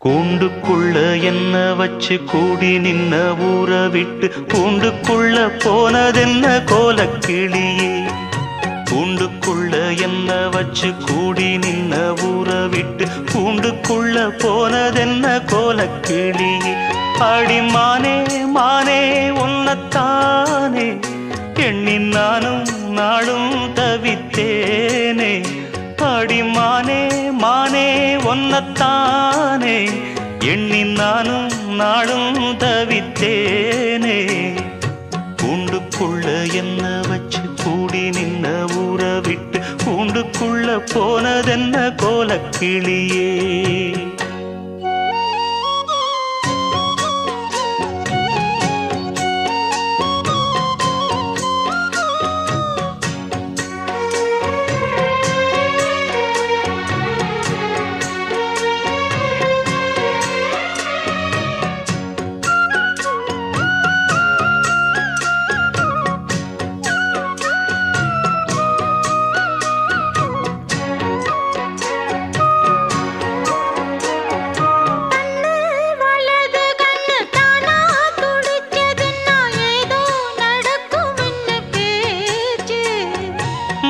கூண்டுக்குள்ள என்ன வச்சு கூடி நின்ன ஊற விட்டு கூண்டுக்குள்ள போனதென்ன கோலக்கிளியே. கூண்டுக்குள்ள என்ன வச்சு கூடி நின்ன ஊற விட்டு கூண்டுக்குள்ள போனதென்ன கோலக்கிளியே. அடிமானே மானே உன்னத்தானே எண்ணி நானும் நாளும் தவித்தேனே. அடிமானே மானே ஒன்னத்தானே எண்ணி நானும் நாளும் தவித்தேனே. கூண்டுக்குள்ள என்ன வச்சு கூடி நின்ன ஊற விட்டு கூண்டுக்குள்ள போனதென்ன கோலக்கிளியே.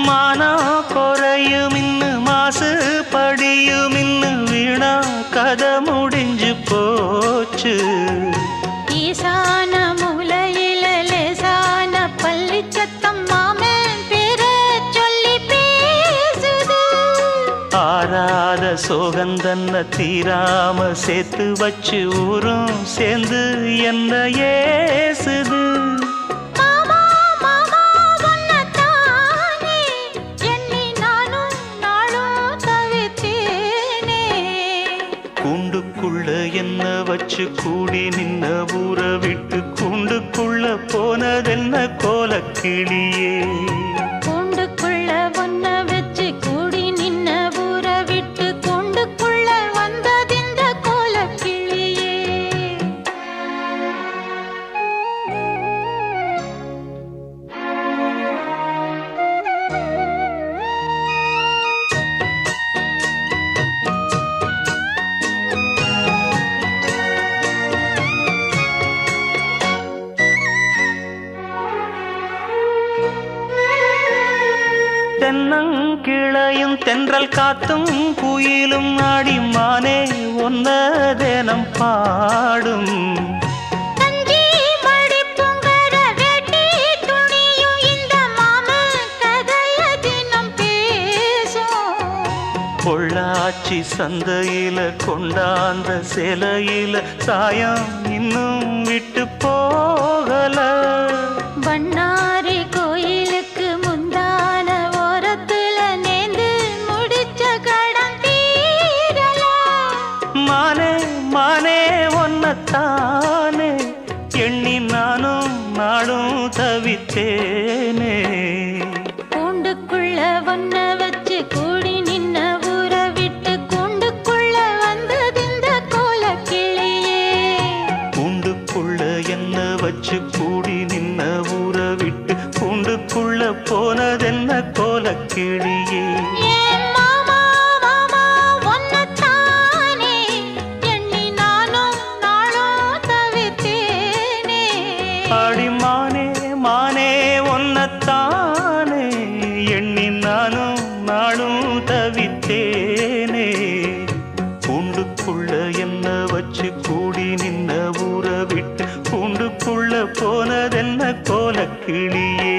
மானா குறையும் இன்னு மாசு படியும் இன்னு வீணா கதை முடிஞ்சு போச்சு. ஈசான மூலையில லேசான பள்ளி சத்தம் மாமன் பேர சொல்லி பேசுது. ஆறாத சோகந்தன்ன தீராம சேர்த்து வச்சு ஊரும் சேர்ந்து என்ன ஏசுது. கூண்டுக்குள்ள என்ன வச்சு கூடி நின்ன ஊற விட்டு கூண்டுக்குள்ள போனதென்ன கோலக்கிளியே. கூண்டுக்குள்ள ஒன்ன வச்சு கூடி நின்ன ஊற விட்டு கூண்டுக்குள்ள வந்ததிந்த கோலக்கிளியே. தென்னங்கிளையும் தென்றல் காத்தும் குயிலும் ஆடிமானே ஒன்ன தினம் பாடும். பொள்ளாச்சி சந்தையில கொண்டாந்த சிலையில சாயம் இன்னும் விட்டு போகல. பண்ணாரி கோயிலுக்கு முந்தான ஓரத்துல நேந்து முடிச்ச கடன் தீரல. மானே மானே ஒன்னத்தானே எண்ணி நானும் நாளும் தவித்தேனே. கூண்டுக்குள்ள ஒன்ன வச்சு கூடி நின்ன ஊற விட்டு கூண்டுக்குள்ள வந்ததிந்த கோலக்கிளியே. கூண்டுக்குள்ள என்ன வச்சு கூடி நின்ன ஊற விட்டு கூண்டுக்குள்ள போனதென்ன கோலக்கிளியே. அடிமானே மானே ஒன்னத்தானே எண்ணி நானும் நாளும் தவித்தேனே. கூண்டுக்குள்ள என்ன வச்சு கூடி நின்ன ஊற விட்டு கூண்டுக்குள்ள போனதென்ன கோலக்கிளியே.